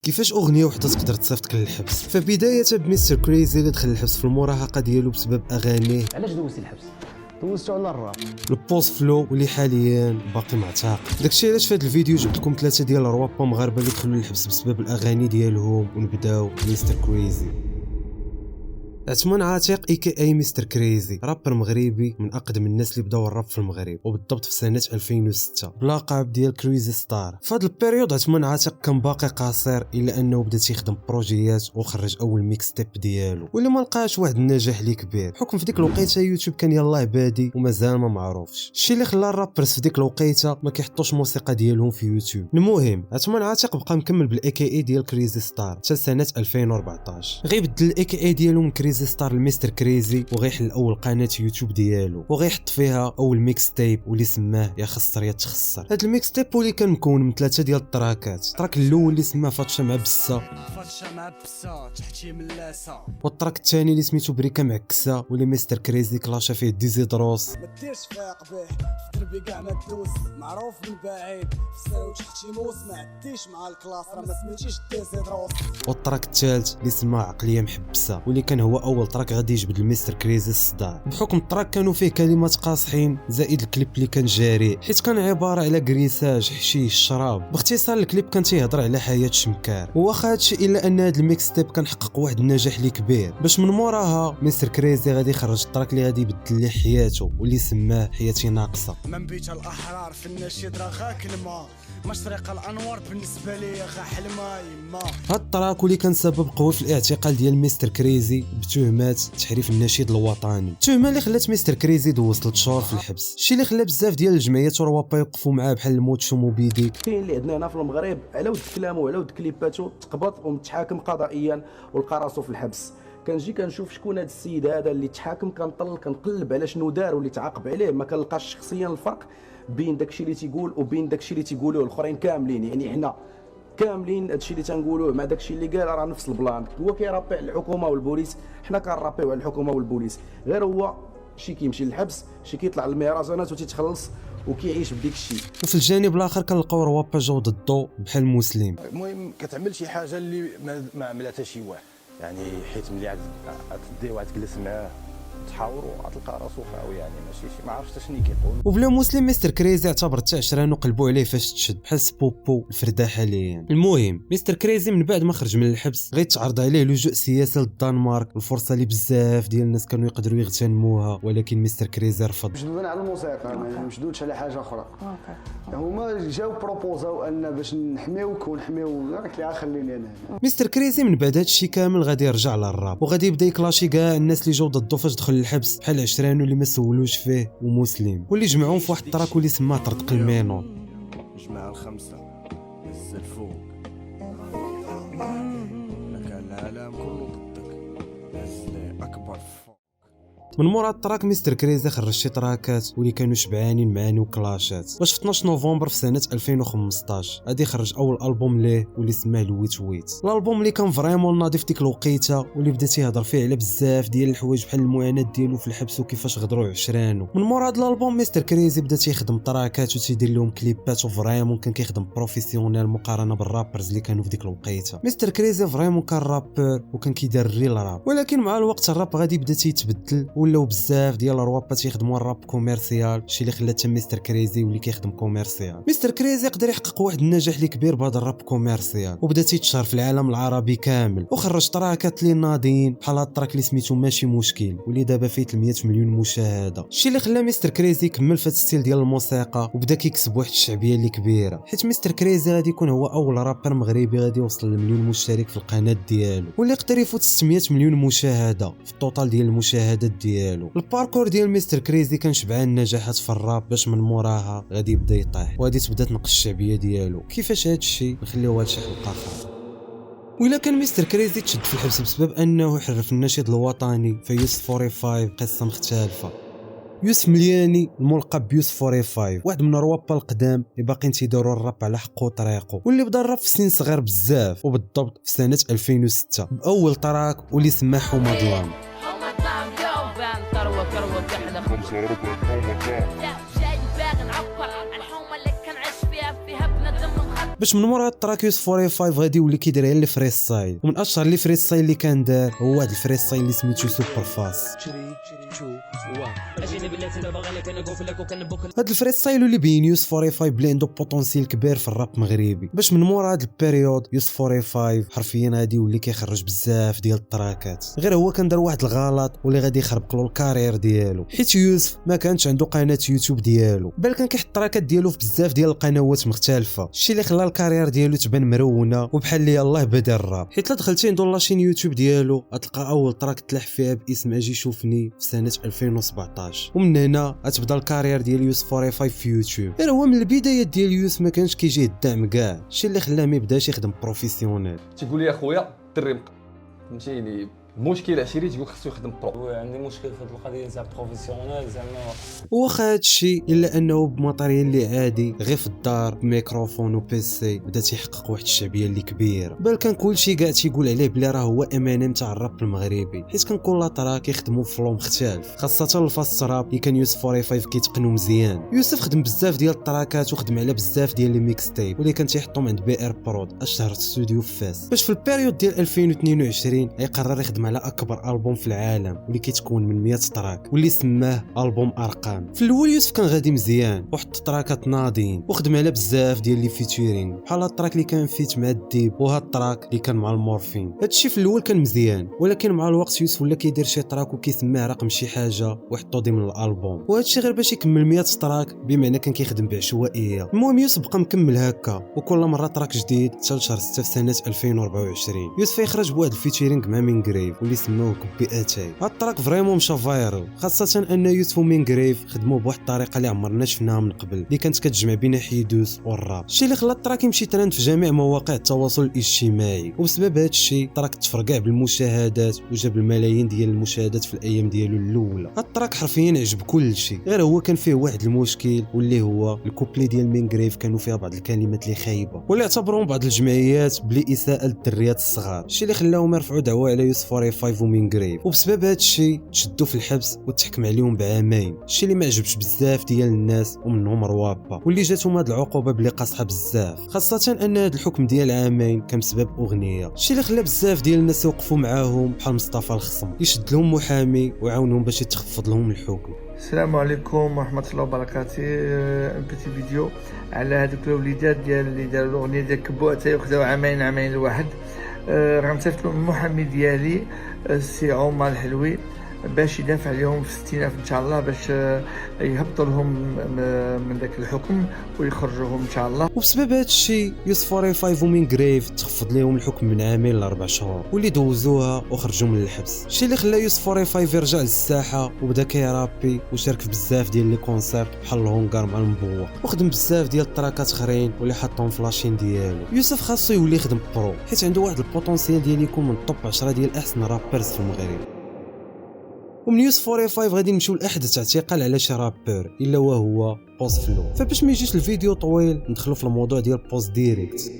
كيفاش اغنيه وحده تقدر تصيفطك للحبس؟ فبدايه بمستر كريزي اللي دخل الحبس في المراهقه ديالو بسبب اغانيه. علاش دوزتي الحبس؟ دوزتو على الراب. البوست فلو واللي حاليا باقي معتقل. داكشي علاش في هذا الفيديو جبت لكم 3 ديال الروابا مغاربه اللي دخلوا للحبس بسبب الاغاني ديالهم، ونبداو مستر كريزي. عثمان عاتق اي مستر كريزي، رابر مغربي من اقدم الناس اللي بداو الراب في المغرب، وبالضبط في سنه 2006 بلقب ديال كريزي ستار. في هذا البيريود عثمان عاتق كان باقي قاصر، الا انه بدا تيخدم بروجيات وخرج اول ميكس تيب ديالو، واللي ما لقاش واحد النجاح اللي كبير بحكم في ديك الوقيته يوتيوب كان يلاه بادي ومازال ما معروفش، الشيء اللي خلى الرابرز في ديك الوقيته ما كيحطوش موسيقى ديالهم في يوتيوب. المهم عثمان عاتق بقى مكمل بالاي كي اي ديال كريزي ستار حتى سنه 2014. غيبدل الاي كي اي ديالو من كريزي ستار لمستر كريزي، وغيحل اول قناه يوتيوب ديالو، وغيحط فيها اول ميكس تيب واللي سماه يا خسر يا تخسر. هذا الميكس تيب اللي كان مكون من 3 ديال التراكات. التراك الاول اللي سماه فاتشه مع بسه تحتي من لاسه، والتراك الثاني اللي سميتو بريكه معكسه واللي مستر كريزي كلاشا فيه ديزيدروس. ما ديرش فاق به في دربي كاع ما تدوز، معروف من بعيد في ساوي تحتي موس، ما عديش مع الكلاس راه ما سميتيش ديزيدروس. والتراك الثالث اللي سماه عقليه محبسه واللي كان هو اول تراك غادي يجبد المستر كريزي الصداع، بحكم التراك كانوا فيه كلمات قاصحين زائد الكليب اللي كان جاري، حيت كان عباره على كريساج حشيش شراب. باختصار الكليب كان تيهضر على حياه شمكار، وواخا هادشي الا ان هذا الميكس تيب كان حقق واحد النجاح اللي كبير، باش من موراها مستر كريزي غادي يخرج التراك اللي غادي يبدل ليه حياته واللي سماه حياتي ناقصه. من بيت الاحرار في النشيد راه غا كلمه، مشرق الانوار بالنسبه لي غا حلمه يما. هاد التراك اللي كان سبب قوي في الاعتقال ديال مستر كريزي بتهمات تحريف النشيد الوطني، التهمه اللي خلات مستر كريزي دوز 3 شهور في الحبس، الشيء اللي خلى بزاف ديال الجمعيات والروابا يوقفوا معاه بحال الموتشو موبيديك. كاين اللي عندنا هنا في المغرب على ود كلامه وعلى ود كليباتو تقبض ومتحاكم قضائيا ولقى راسو في الحبس. كنجي كنشوف شكون هذا السيد هذا اللي تحاكم، كنقلب على شنو دار واللي تعاقب عليه، ما كنلقاش شخصيا الفرق بين داكشي اللي تيقول وبين داكشي اللي تيقولوه الاخرين كاملين. يعني حنا كاملين هادشي اللي تنقولوه مع داكشي اللي قال راه نفس البلان. هو كيرابي على الحكومه والبوليس، حنا كنرابيو على الحكومه والبوليس، غير هو شي كيمشي للحبس شي كيطلع للمهرجانات وتيتخلص وكيعيش بديك الشيء. وفي الجانب الاخر كنلقاو روابا جو ضدو بحال مسلم. المهم كتعمل شي حاجه اللي ما عملها حتى شي واحد، يعني حيت ملي غتدي وغتجلس معاه تحاوروا غتلقى راسو خاوي، يعني ماشي ما عرفتش شنو كيقول. وبلا مسلم مستر كريزي اعتبر حتى عشران وقلبوا عليه فاش تشد بحال سبوبو الفرده حاليا. المهم مستر كريزي من بعد ما خرج من الحبس غيتعرض عليه لجوء سياسي للدنمارك، الفرصه اللي بزاف ديال الناس كانوا يقدروا يغتنموها، ولكن مستر كريزي رفض. مشدودين على الموسيقى، ما مشدودش على حاجه اخرى. هما جاو بروبوزاو ان باش نحميوك ونحميو داك خليني انا. مستر كريزي من بعد هادشي كامل غادي يرجع للراب، وغادي يبدا يكلاشي كاع الناس اللي جاو ضدو فاش دخل الحبس، بحال عشران واللي ما سولوش فيه ومسلم، واللي جمعوهم في واحد التراك واللي سماه طرطق المينو. جماعه الخمسه هز الفوق لك العالم كله ضدك، هز لي اكبر فوق. من مورا التراك مستر كريزي خرج شي تراكات واللي كانوا شبعانين معاني وكلاشات، باش في 12 نوفمبر في سنه 2015 غادي يخرج اول البوم ليه واللي سماه الويت ويت. الالبوم اللي كان فريمون ناضي في ديك الوقيته واللي بدا تيهضر فيه على بزاف ديال الحوايج بحال المعاناه ديالو في الحبس وكيفاش غدروا عشرانو. من مورا هذا الالبوم مستر كريزي بدا تيخدم تراكات وتيدير لهم كليبات، وفريمون كان كيخدم بروفيسيونيل مقارنه بالرابرز اللي كانوا في ديك الوقيته. مستر كريزي فريمون كان رابر وكان كيدير الريل راب، ولكن مع الوقت الراب غادي يبدا تيتبدل، ولاو بزاف ديال الروابا تيخدموا الراب كوميرسيال، الشيء اللي خلى حتى مستر كريزي واللي كيخدم كوميرسيال. مستر كريزي يقدر يحقق واحد النجاح اللي كبير بهذا الراب كوميرسيال، وبدا تيتشهر في العالم العربي كامل، وخرج تراكات اللي ناضيين بحال هاد التراك اللي سميتو ماشي مشكل واللي دابا فيه 300 مليون مشاهده، الشيء اللي خلى مستر كريزي يكمل في هذا الستيل ديال الموسيقى وبدا كيكسب واحد الشعبيه اللي كبيره، حيت مستر كريزي غادي يكون هو اول رابر مغربي غادي يوصل لمليون مشترك في القناه ديالو، واللي يقدر يفوت 600 مليون مشاهده في التوتال ديال المشاهدات ديالو. الباركور ديال مستر كريزي كان شبعان نجاحات في الراب، باش من موراها غادي يبدا يطيح وغادي تبدا تنقص الشعبيه ديالو. كيفاش هادشي نخليوها لشي حلقه اخرى. وإلا كان مستر كريزي تشد في الحبس بسبب انه حرف النشيد الوطني، فيوسف 45 قصه مختلفه. يوسف ملياني الملقب بيوسف 45 واحد من الروابا القدام اللي باقيين تيداروا الراب على حقه وطريقه، واللي بدا الراب في سن صغير بزاف، وبالضبط في سنه 2006 باول تراك واللي سماه حومه ظلام. باش من مورا التراك يوسف 45 غادي يولي كيدير غير لي فري ستايل، ومن اشهر لي فري ستايل اللي كان دار هو واحد الفري ستايل اللي سميتو سوبر فاس. هاد الفري ستايل اللي بين يوسف 45 بلي عنده بوتونسيال كبير في الراب مغربي. باش من مورا هاد البيريود يوسف 45 حرفيا غادي يولي كيخرج بزاف ديال التراكات، غير هو كان دار واحد الغلط واللي غادي يخربق له الكارير ديالو، حيت يوسف ما كانش عنده قناه يوتيوب ديالو، بل كان كيحط التراكات ديالو في بزاف ديال القنوات مختلفه، الشيء اللي خلى الكارير ديالو تبان مرونه وبحال اللي يلاه بدا الراب. حيت لا دخلتي عندو لاشين يوتيوب ديالو غتلقى اول تراك تلاح فيها باسم اجي شوفني في سنه 2017، ومن هنا غتبدا الكارير ديال يوسف 45 في يوتيوب. غير هو من البدايات ديال يوسف ما كانش كيجيه الدعم كاع، الشيء اللي خلاه ما يبداش يخدم بروفيسيونيل. تيقول لي اخويا الدري فهمتيني المشكل عشيري تقول خصو يخدم برو. عندي مشكل في هذه القضيه تاع بروفيسيونيل زعما. واخا هادشي الا انه بماتيريال اللي عادي غير في الدار بميكروفون وبيسي بدا تيحقق واحد الشعبيه اللي كبيره، بل كان كلشي كاع تيقول عليه بلي راه هو امانه تاع الراب المغربي، حيت كان كل تراك يخدموا فلو مختلف، خاصه الفاست راب اللي كان يوسف 45 كيتقنوا مزيان. يوسف خدم بزاف ديال التراكات وخدم على بزاف ديال لي ميكس تيب واللي كان تيحطهم عند بي ار برود اشهر استوديو في فاس. باش في البيريود ديال 2022 يقرر يخدم على اكبر البوم في العالم واللي كيتكون من 100 تراك واللي سماه البوم ارقام. في الاول يوسف كان غادي مزيان وحط تراكات ناضين وخدم على بزاف ديال لي فيتشرينغ، بحال التراك اللي كان فيت مع الديب وهاد التراك اللي كان مع المورفين. هادشي في الاول كان مزيان، ولكن مع الوقت يوسف ولا كيدير شي تراك وكيسميه رقم شي حاجه ويحطو ضمن الالبوم، وهادشي غير باش يكمل 100 تراك، بمعنى كان كيخدم بعشوائيه. المهم يوسف بقى مكمل هكا وكل مره تراك جديد حتى شهر 6 في سنه 2024 يوسف يخرج بواحد الفيتشرينغ مع مينغريف واللي سموه كوبي اتاي. هاد التراك فريمون مشى فايرال، خاصه ان يوسف ومينغريف خدموا بواحد الطريقه اللي عمرنا شفناها من قبل اللي كانت كتجمع بين حيدوس والراب، الشيء اللي خلى التراك يمشي ترند في جميع مواقع التواصل الاجتماعي، وبسبب هذا الشيء التراك تفرقع بالمشاهدات وجاب الملايين ديال المشاهدات في الايام ديالو الاولى. هاد التراك حرفيا عجب كل شيء، غير هو كان فيه واحد المشكل واللي هو الكوبلي ديال مينغريف كانوا فيها بعض الكلمات اللي خايبه واللي اعتبروهم بعض الجمعيات بلي اساءه للدريات الصغار، الشيء اللي خلاهم يرفعوا دعوه على يوسف 45 ومينغريف، وبسبب هذا الشيء تشدوا في الحبس وتحكم عليهم بعامين، الشيء اللي ما عجبش بزاف ديال الناس ومنهم روابا، واللي جاتهم هاد العقوبه بلي قاصحه بزاف، خاصه ان هاد الحكم ديال عامين كان بسبب اغنيه، الشيء اللي خلى بزاف ديال الناس يوقفوا معاهم بحال مصطفى الخصم يشد لهم محامي ويعاونهم باش يتخفض لهم الحكم. السلام عليكم ورحمه الله وبركاته. ان بيتي فيديو على هذوك الوليدات ديال اللي داروا الاغنيه ديال كبوته وخداو عامين الواحد. غنصيفطوا المحامي ديالي السي عمر الحلوي باش يدافع عليهم في 60,000 ان شاء الله، باش يهبطوا لهم من ذاك الحكم ويخرجوهم ان شاء الله. وبسبب هذا الشيء يوسف 45 ومينغريف تخفض لهم الحكم من عامين ل 4 شهور واللي دوزوها وخرجوا من الحبس، الشيء اللي خلى يوسف 45 يرجع للساحه وبدا كيرابي وشارك في بزاف ديال لي كونسيرت بحال الهونغار مع المبوق، وخدم بزاف ديال التراكات اخرين واللي حطهم في لاشين ديالو. يوسف خاصو يولي يخدم برو حيت عنده واحد البوتونسيال ديال يكون من الطوب 10 ديال احسن رابرز في المغرب. ومن يوسف 45 غادي نمشيو لاحدث اعتقال على شي رابور الا وهو بوز فلو. فباش ما يجيش الفيديو طويل ندخلوا في الموضوع ديال بوز ديريكت.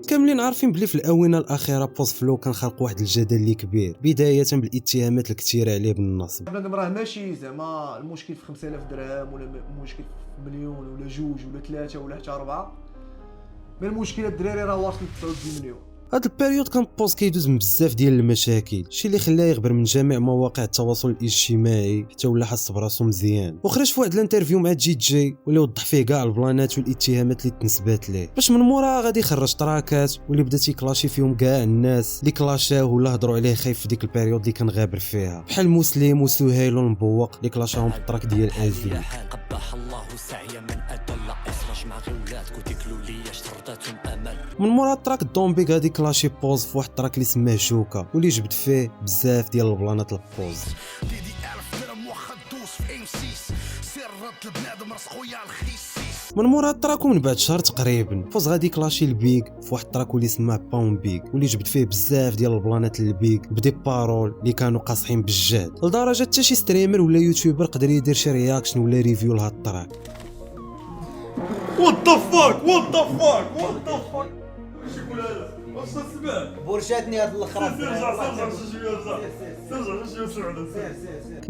كاملين عارفين بلي في الاونه الاخيره بوز فلو كان خلق واحد الجدل اللي كبير، بدايه بالاتهامات الكثيره عليه بالنصب. بنادم راه ماشي زعما المشكل في 5000 درهم ولا المشكل في مليون ولا جوج ولا ثلاثه ولا حتى 4، من المشكله الدراري راه واصل ل 99 مليون. هاد البيريود كان بوز كيدوز من بزاف ديال المشاكل، الشيء اللي خلاه يغبر من جميع مواقع التواصل الاجتماعي حتى ولا حس براسو مزيان، وخرج في واحد الانترفيو مع جي واللي وضح فيه كاع البلانات والاتهامات اللي تنسبات ليه، باش من موراها غادي يخرج تراكات واللي بدا تيكلاشي فيهم كاع الناس اللي كلاشاوه ولا هضروا عليه خايف في ديك البيريود اللي كان غابر فيها، بحال مسلم وسهيل والمبوق اللي كلاشاهم بالتراك ديال ازي. قبح الله سعيا من ادل اصرش مع غولاتك وتكلوا لي اشترطاتهم امل. من مورا التراك الدومبي غادي كلاشي بوز في واحد التراك اللي سماه جوكا واللي جبد فيه بزاف ديال البلانات البوز. من مورا التراك ومن بعد شهر تقريبا بوز غادي كلاشي البيك في واحد التراك اللي سماه باون بيك واللي جبد فيه بزاف ديال البلانات البيك بدي بارول اللي كانوا قاصحين بالجهد، لدرجه حتى شي ستريمر ولا يوتيوبر قدر يدير شي رياكشن ولا ريفيو لهاد التراك. What the fuck بورشاتني هاد الاخر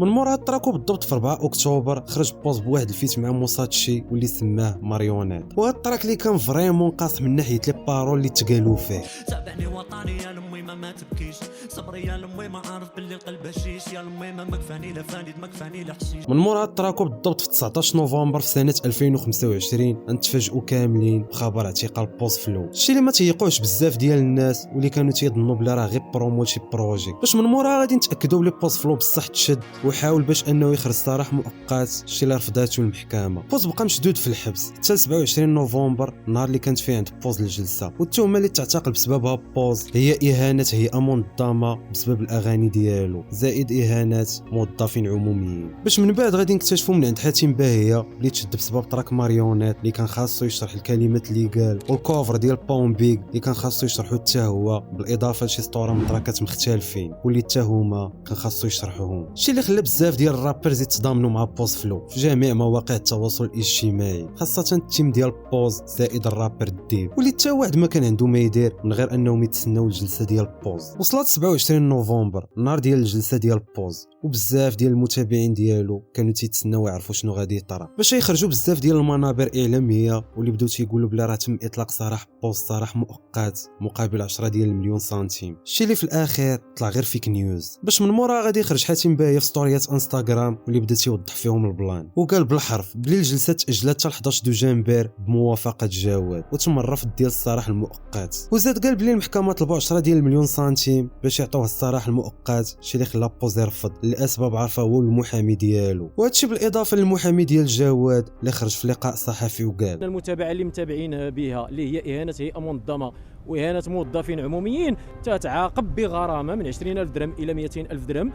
من مورا التراكو بالضبط في 4 اكتوبر خرج بوز بواحد الفيت مع موساتشي واللي سماه ماريونيت، وهاد التراك اللي كان فريمون قاصح من ناحيه لي بارول اللي تقالوا فيه. تابعني وطني يا لمي ما تبكيش، صبري يا لمي ما عارف باللي القلب هشيش، يا لمي ما مكفاني لا فاني مكفاني لا حشيش. من مورا التراكو بالضبط في 19 نوفمبر في سنه 2025 نتفاجئوا كاملين بخبر اعتقال بوز فلو، الشيء اللي ما تيقوش بزاف ديال الناس واللي كانوا تيظنوا بلي راه غير برومو شي بروجي. باش من مورا غادي نتاكدوا بلي بوز فلو بصح تشد وحاول باش انه يخرج سراح مؤقت، الشيء اللي رفضاته المحكمه. بوز بقى مشدود في الحبس حتى 27 نوفمبر النهار اللي كانت فيه عند بوز الجلسه، والتهمه اللي تعتقل بسببها بوز هي اهانه هيئه منظمه بسبب الاغاني ديالو زائد اهانه موظفين عموميين. باش من بعد غادي نكتشفوا من عند حاتم باهيه اللي تشد بسبب تراك ماريونيت اللي كان خاصو يشرح الكلمات اللي قال، والكوفر ديال بومبيغ اللي كان خاصو يشرحو حتى هو، بالاضافه لشي سطوره من تراكات مختلفين واللي حتى هما كان خاصو يشرحوهم، الشيء اللي خلى بزاف ديال الرابرز يتضامنوا مع بوز فلو في جميع مواقع التواصل الاجتماعي، خاصه التيم ديال بوز زائد الرابر الديب، واللي حتى واحد ما كان عنده ما يدير من غير انهم يتسناو الجلسه ديال بوز. وصلت 27 نوفمبر النهار ديال الجلسه ديال بوز، وبزاف ديال المتابعين ديالو كانوا تيتسناو يعرفوا شنو غادي يطرا باش يخرجوا بزاف ديال المنابر اعلاميه واللي بداو تيقولوا بلا راه تم اطلاق سراح بوز سراح مؤقت مقابل 10 ديال المليون سنتيم، الشيء اللي في الاخير طلع غير فيك نيوز. باش من مورا غادي يخرج حاتم باهيه في ستوريات انستغرام واللي بدا تيوضح فيهم البلان، وقال بالحرف بلي الجلسه تاجلت حتى 11 دجنبر بموافقه جواد وتم الرفض ديال السراح المؤقت، وزاد قال بلي المحكمه طلبوا 10 ديال المليون سنتيم باش يعطوه السراح المؤقت، الشيء اللي خلى بوز يرفض لاسباب عارفه هو المحامي ديالو، وهادشي بالاضافه للمحامي ديال جواد اللي خرج في لقاء صحفي وقال المتابعه اللي متابعين بها اللي هي اهانه هيئه منظمه واهانه موظفين عموميين تتعاقب بغرامه من 20,000 درهم الى 200,000 درهم،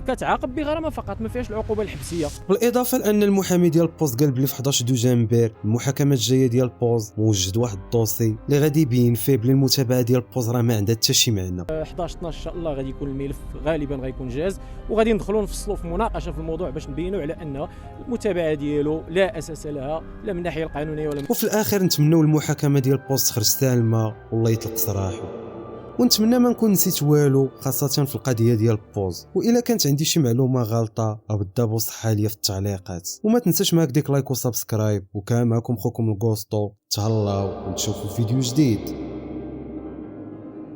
كتعاقب بغرامه فقط ما فيهاش العقوبه الحبسيه. بالاضافه لان المحامي ديال بوز قال بلي في 11 دجنبر المحاكمه الجايه ديال بوز موجد واحد الدوسي اللي غادي يبين فيه بلي المتابعه ديال بوز راه ما عندها حتى شي معنى. 11 12 ان شاء الله غادي يكون الملف غالبا غيكون جاهز وغادي ندخلوا نفصلوا في مناقشه في الموضوع باش نبينوا على ان المتابعه ديالو لا اساس لها لا من الناحيه القانونيه ولا وفي الاخر نتمنوا المحاكمه ديال بوز تخرج سالمه والله يطلق سراحه، ونتمنى ما نكون نسيت والو خاصه في القضيه ديال بوز، والا كانت عندي شي معلومه غلطه ابدا صحها ليا في التعليقات، وما تنساش معاك ديك لايك وسبسكرايب، وكان معكم خوكم الغوستو، تهلاو ونشوفوا فيديو جديد.